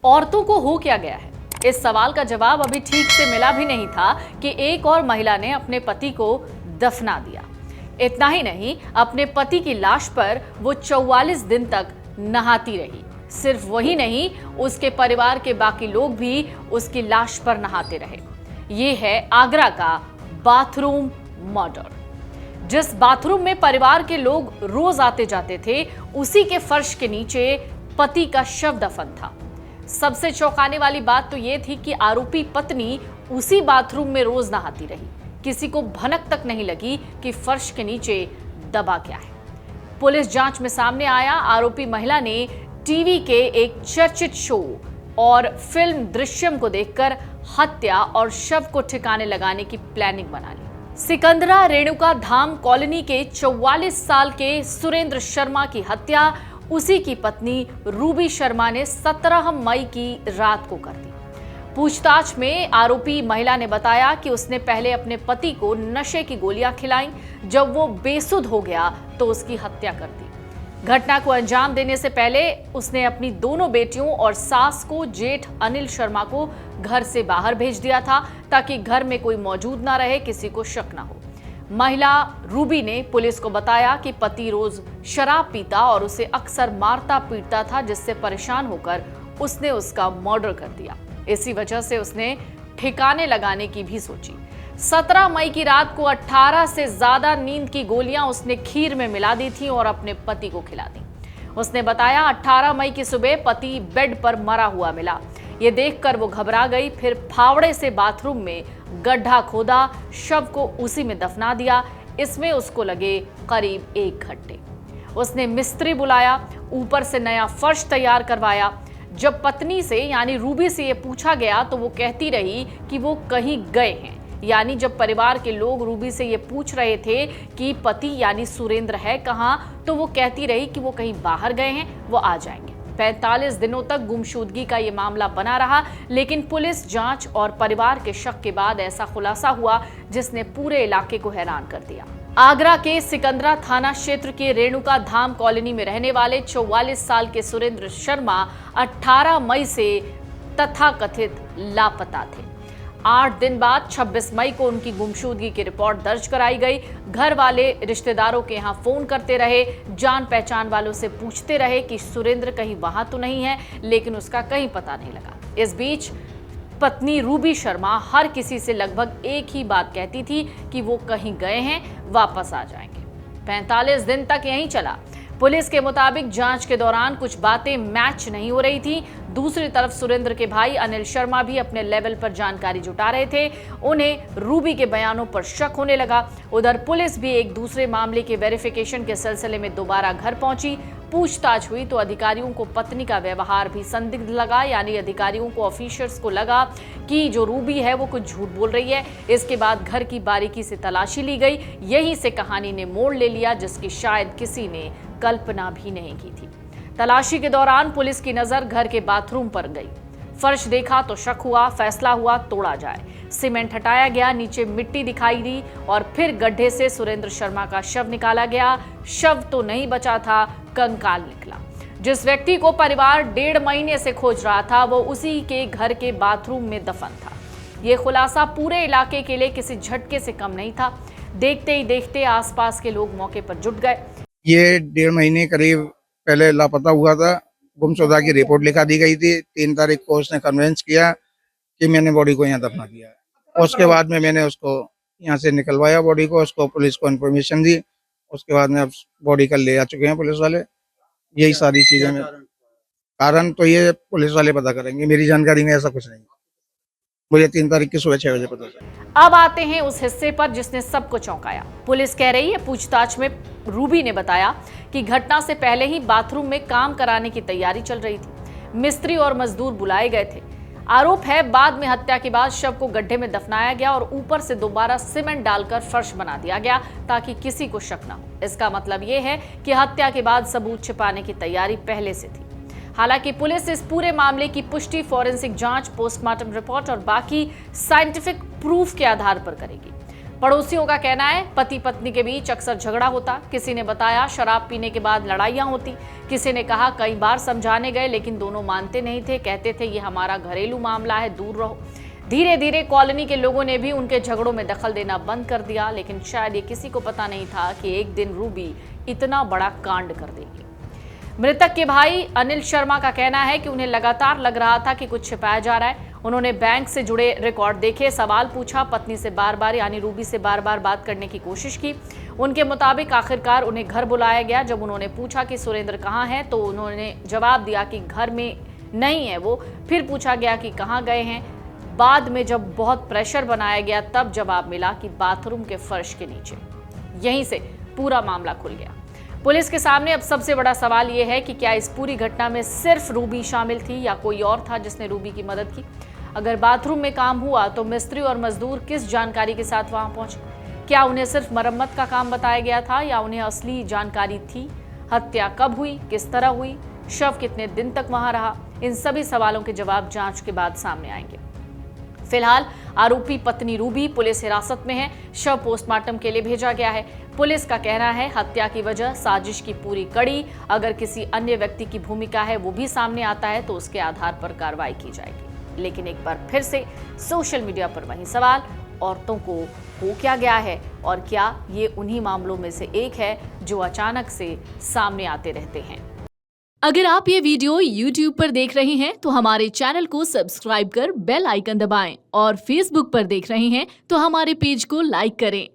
औरतों को हो क्या गया है? इस सवाल का जवाब अभी ठीक से मिला भी नहीं था कि एक और महिला ने अपने पति को दफना दिया। इतना ही नहीं, अपने पति की लाश पर वो 44 दिन तक नहाती रही। सिर्फ वही नहीं, उसके परिवार के बाकी लोग भी उसकी लाश पर नहाते रहे। ये है आगरा का बाथरूम मर्डर। जिस बाथरूम में परिवार के लोग रोज आते जाते थे, उसी के फर्श के नीचे पति का शव दफन था। सबसे चौंकाने वाली बात तो यह थी कि आरोपी पत्नी उसी बाथरूम में रोज नहाती रही। किसी को भनक तक नहीं लगी कि फर्श के नीचे दबा क्या है। पुलिस जांच में सामने आया, आरोपी महिला ने टीवी के एक चर्चित शो और फिल्म दृश्यम को देखकर हत्या और शव को ठिकाने लगाने की प्लानिंग बना ली। सिकंदरा रेणुका धाम कॉलोनी के 44 साल के सुरेंद्र शर्मा की हत्या उसी की पत्नी रूबी शर्मा ने 17 मई की रात को कर दी। पूछताछ में आरोपी महिला ने बताया कि उसने पहले अपने पति को नशे की गोलियां खिलाईं। जब वो बेसुध हो गया तो उसकी हत्या कर दी। घटना को अंजाम देने से पहले उसने अपनी दोनों बेटियों और सास को, जेठ अनिल शर्मा को घर से बाहर भेज दिया था ताकि घर में कोई मौजूद ना रहे, किसी को शक ना हो। महिला रूबी ने पुलिस को बताया कि पति रोज शराब पीता और उसे अक्सर मारता पीटता था, जिससे परेशान होकर उसने उसका मर्डर कर दिया। इसी वजह से उसने ठिकाने लगाने की भी सोची। 17 मई की रात को 18 से ज्यादा नींद की गोलियां उसने खीर में मिला दी थी और अपने पति को खिला दी। उसने बताया 18 मई की सुबह पति बेड पर मरा हुआ मिला। ये देखकर वो घबरा गई। फिर फावड़े से बाथरूम में गड्ढा खोदा, शव को उसी में दफना दिया। इसमें उसको लगे करीब 1 घंटे। उसने मिस्त्री बुलाया, ऊपर से नया फर्श तैयार करवाया। जब पत्नी से यानी रूबी से ये पूछा गया तो वो कहती रही कि वो कहीं गए हैं। यानी जब परिवार के लोग रूबी से ये पूछ रहे थे कि पति यानी सुरेंद्र है कहाँ, तो वो कहती रही कि वो कहीं बाहर गए हैं, वो आ जाएंगे। 45 दिनों तक गुमशुदगी का ये मामला बना रहा, लेकिन पुलिस जांच और परिवार के शक के बाद ऐसा खुलासा हुआ जिसने पूरे इलाके को हैरान कर दिया। आगरा के सिकंदरा थाना क्षेत्र के रेणुका धाम कॉलोनी में रहने वाले 44 साल के सुरेंद्र शर्मा 18 मई से तथाकथित लापता थे। 8 दिन बाद 26 मई को उनकी गुमशुदगी की रिपोर्ट दर्ज कराई गई। घर वाले रिश्तेदारों के यहाँ फोन करते रहे, जान पहचान वालों से पूछते रहे कि सुरेंद्र कहीं वहां तो नहीं है, लेकिन उसका कहीं पता नहीं लगा। इस बीच पत्नी रूबी शर्मा हर किसी से लगभग एक ही बात कहती थी कि वो कहीं गए हैं, वापस आ जाएंगे। 45 दिन तक यहीं चला। पुलिस के मुताबिक जांच के दौरान कुछ बातें मैच नहीं हो रही थी। दूसरी तरफ सुरेंद्र के भाई अनिल शर्मा भी अपने लेवल पर जानकारी जुटा रहे थे। उन्हें रूबी के बयानों पर शक होने लगा। उधर पुलिस भी एक दूसरे मामले के वेरिफिकेशन के सिलसिले में दोबारा घर पहुंची। पूछताछ हुई तो अधिकारियों को पत्नी का व्यवहार भी संदिग्ध लगा। यानी अधिकारियों को, ऑफिसर्स को लगा कि जो रूबी है वो कुछ झूठ बोल रही है। इसके बाद घर की बारीकी से तलाशी ली गई। यहीं से कहानी ने मोड़ ले लिया जिसकी शायद किसी ने कल्पना भी नहीं की थी। तलाशी के दौरान पुलिस की नजर घर के बाथरूम पर गई। फर्श देखा तो शक हुआ, फैसला हुआ तोड़ा जाए। सीमेंट हटाया गया, नीचे मिट्टी दिखाई दी और फिर गड्ढे से सुरेंद्र शर्मा का शव निकाला गया। शव तो नहीं बचा था, कंकाल निकला। जिस व्यक्ति को परिवार 1.5 महीने से खोज रहा था वो उसी के घर के बाथरूम में दफन था। ये खुलासा पूरे इलाके के लिए किसी झटके से कम नहीं था। देखते ही देखते आसपास के लोग मौके पर जुट गए। ये 1.5 महीने करीब पहले लापता हुआ था। गुमशुदा की रिपोर्ट लिखा दी गई थी। 3 तारीख को उसने कन्वेंस किया कि मैंने बॉडी को यहाँ दफना दिया है। उसके बाद में मैंने उसको यहाँ से निकलवाया बॉडी को, उसको पुलिस को इन्फॉर्मेशन दी। उसके बाद में अब बॉडी कल ले आ चुके हैं पुलिस वाले। यही सारी चीजें में कारण तो ये पुलिस वाले पता करेंगे, मेरी जानकारी में ऐसा कुछ नहीं। मुझे 3 तारीख की सुबह 6 बजे पता चला। अब आते हैं उस हिस्से पर जिसने सबको चौंकाया। पुलिस कह रही है पूछताछ में रूबी ने बताया कि घटना से पहले ही बाथरूम में काम कराने की तैयारी चल रही थी। मिस्त्री और मजदूर बुलाए गए थे। आरोप है बाद में हत्या के बाद शव को गड्ढे में दफनाया गया और ऊपर से दोबारा सीमेंट डालकर फर्श बना दिया गया ताकि किसी को शक न हो। इसका मतलब यह है कि हत्या के बाद सबूत छिपाने की तैयारी पहले से थी। हालांकि पुलिस इस पूरे मामले की पुष्टि फॉरेंसिक जांच, पोस्टमार्टम रिपोर्ट और बाकी साइंटिफिक प्रूफ के आधार पर करेगी। पड़ोसियों का कहना है पति पत्नी के बीच अक्सर झगड़ा होता। किसी ने बताया शराब पीने के बाद लड़ाइयां होती। किसी ने कहा कई बार समझाने गए लेकिन दोनों मानते नहीं थे, कहते थे ये हमारा घरेलू मामला है, दूर रहो। धीरे धीरे कॉलोनी के लोगों ने भी उनके झगड़ों में दखल देना बंद कर दिया, लेकिन शायद ये किसी को पता नहीं था कि एक दिन रूबी इतना बड़ा कांड कर देगी। मृतक के भाई अनिल शर्मा का कहना है कि उन्हें लगातार लग रहा था कि कुछ छिपाया जा रहा है। उन्होंने बैंक से जुड़े रिकॉर्ड देखे, सवाल पूछा, पत्नी से बार बार यानी रूबी से बार बार बात करने की कोशिश की। उनके मुताबिक आखिरकार उन्हें घर बुलाया गया। जब उन्होंने पूछा कि सुरेंद्र कहाँ है तो उन्होंने जवाब दिया कि घर में नहीं है वो। फिर पूछा गया कि कहाँ गए हैं। बाद में जब बहुत प्रेशर बनाया गया तब जवाब मिला कि बाथरूम के फर्श के नीचे। यहीं से पूरा मामला खुल गया। पुलिस के सामने अब सबसे बड़ा सवाल यह है कि क्या इस पूरी घटना में सिर्फ रूबी शामिल थी या कोई और था जिसने रूबी की मदद की। अगर बाथरूम में काम हुआ तो मिस्त्री और मजदूर किस जानकारी के साथ वहां पहुंचे। क्या उन्हें सिर्फ मरम्मत का काम बताया गया था या उन्हें असली जानकारी थी। हत्या कब हुई, किस तरह हुई, शव कितने दिन तक वहां रहा। इन सभी सवालों के जवाब जांच के बाद सामने आएंगे। फिलहाल आरोपी पत्नी रूबी पुलिस हिरासत में है। शव पोस्टमार्टम के लिए भेजा गया है। पुलिस का कहना है हत्या की वजह साजिश की पूरी कड़ी। अगर किसी अन्य व्यक्ति की भूमिका है वो भी सामने आता है तो उसके आधार पर कार्रवाई की जाएगी। लेकिन एक बार फिर से सोशल मीडिया पर वही सवाल, औरतों को हो क्या गया है और क्या ये उन्हीं मामलों में से एक है जो अचानक से सामने आते रहते हैं। अगर आप ये वीडियो YouTube पर देख रहे हैं तो हमारे चैनल को सब्सक्राइब कर बेल आइकन दबाएं और Facebook पर देख रहे हैं तो हमारे पेज को लाइक करें।